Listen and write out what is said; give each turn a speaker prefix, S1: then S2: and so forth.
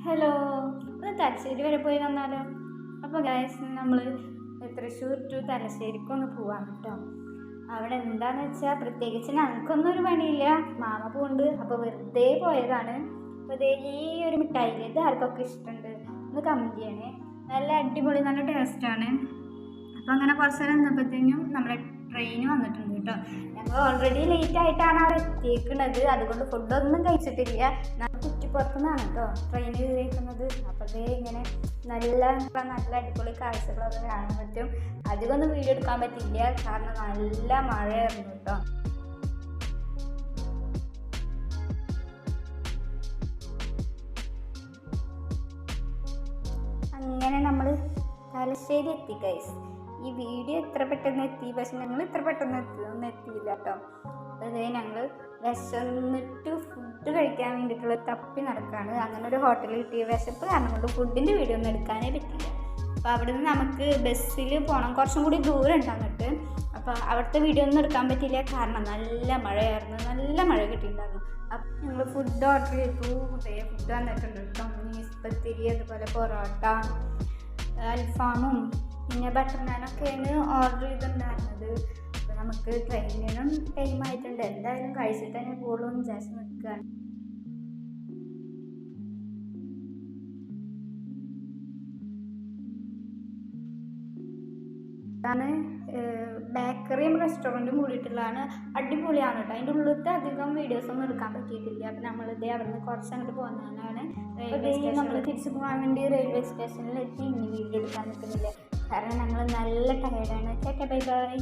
S1: Hello, ഒന്ന് തലശ്ശേരി വരെ പോയി വന്നാലോ? അപ്പോൾ ഗൈസ് നമ്മൾ തൃശ്ശൂർ ടു തലശ്ശേരിക്കൊന്ന് പോവാം കേട്ടോ. അവിടെ എന്താണെന്ന് വെച്ചാൽ പ്രത്യേകിച്ച് ഞങ്ങൾക്കൊന്നും ഒരു പണിയില്ല, മാമ പോകുന്നുണ്ട്, അപ്പോൾ വെറുതെ പോയതാണ്. അപ്പോൾ ഇതേ ഈ ഒരു മിഠായില്ലേ, ഇത് ആർക്കൊക്കെ ഇഷ്ടമുണ്ട് ഒന്ന് കമൻറ്റ് ചെയ്യണേ. നല്ല അടിപൊളി, നല്ല ടേസ്റ്റാണ്. അപ്പോൾ അങ്ങനെ കുറച്ച് നേരം നിന്നപ്പോഴത്തേനും നമ്മുടെ ട്രെയിൻ വന്നിട്ടുണ്ട് കേട്ടോ. ഞങ്ങൾ ഓൾറെഡി ലേറ്റ് ആയിട്ടാണ് അവിടെ എത്തിയേക്കുന്നത്, അതുകൊണ്ട് ഫുഡൊന്നും കഴിച്ചിട്ടില്ല. കുറ്റിപ്പുറത്തുനിന്നാണ് കേട്ടോ ട്രെയിൻ കയറിയിരിക്കുന്നത്. അപ്പോഴേ ഇങ്ങനെ നല്ല നല്ല അടിപൊളി കാഴ്ചകളൊക്കെ കാണാൻ പറ്റും. അധികമൊന്നും വീഡിയോ എടുക്കാൻ പറ്റില്ല, കാരണം നല്ല മഴയായിരുന്നു കേട്ടോ. അങ്ങനെ നമ്മൾ തലശ്ശേരി എത്തി ഗൈസ്. ഈ വീഡിയോ എത്ര പെട്ടെന്ന് എത്തി, പക്ഷെ ഞങ്ങൾ ഇത്ര പെട്ടെന്ന് ഒന്നും എത്തിയില്ല കേട്ടോ. അതേ ഞങ്ങൾ വിശന്നിട്ട് ഫുഡ് കഴിക്കാൻ വേണ്ടിയിട്ടുള്ള തപ്പി നടക്കുകയാണ്. അങ്ങനെ ഒരു ഹോട്ടലിൽ കിട്ടിയ വിശപ്പ് കാരണം കൊണ്ട് ഫുഡിൻ്റെ വീഡിയോ ഒന്നും എടുക്കാനേ പറ്റില്ല. അപ്പോൾ അവിടെ നിന്ന് നമുക്ക് ബസ്സിൽ പോകണം, കുറച്ചും കൂടി ദൂരം ഉണ്ടാകുന്നിട്ട്. അപ്പോൾ അവിടുത്തെ വീഡിയോ ഒന്നും എടുക്കാൻ പറ്റില്ല, കാരണം നല്ല മഴയായിരുന്നു, നല്ല മഴ കിട്ടിയിട്ടുണ്ടായിരുന്നു. അപ്പം ഞങ്ങൾ ഫുഡ് ഓർഡർ ചെയ്തു. ഫുഡ് വന്നിട്ടുണ്ട് കേട്ടോ. മീൻസ് പത്തിരി, അതുപോലെ പൊറോട്ട, അൽഫാമും പിന്നെ ബട്ടർ നാനൊക്കെയാണ് ഓർഡർ ചെയ്തിട്ടുണ്ടായിരുന്നത്. അപ്പോൾ നമുക്ക് ട്രെയിനിനും ടൈം ആയിട്ടുണ്ട്, എന്തായാലും കഴിച്ചിട്ട് തന്നെ പോകുള്ളൂ എന്ന് വിചാരിച്ച് നിൽക്കുകയാണ്. അതാണ് ബേക്കറിയും റെസ്റ്റോറൻറ്റും കൂടിയിട്ടുള്ളതാണ്. അടിപൊളിയാണ് കേട്ടോ. അതിൻ്റെ ഉള്ളിലത്തെ അധികം വീഡിയോസൊന്നും എടുക്കാൻ പറ്റിയിട്ടില്ല. അപ്പം നമ്മളിതേ അവിടെ നിന്ന് കുറച്ച് അങ്ങോട്ട് പോകുന്നതാണ്. നമ്മൾ തിരിച്ചു പോകാൻ വേണ്ടി റെയിൽവേ സ്റ്റേഷനിൽ എത്തി. ഇനി വീഡിയോ എടുക്കാൻ നിൽക്കുന്നില്ല, കാരണം ഞങ്ങൾ നല്ല ടയേർഡാണ്. ചേട്ടാ ബൈ ബൈ.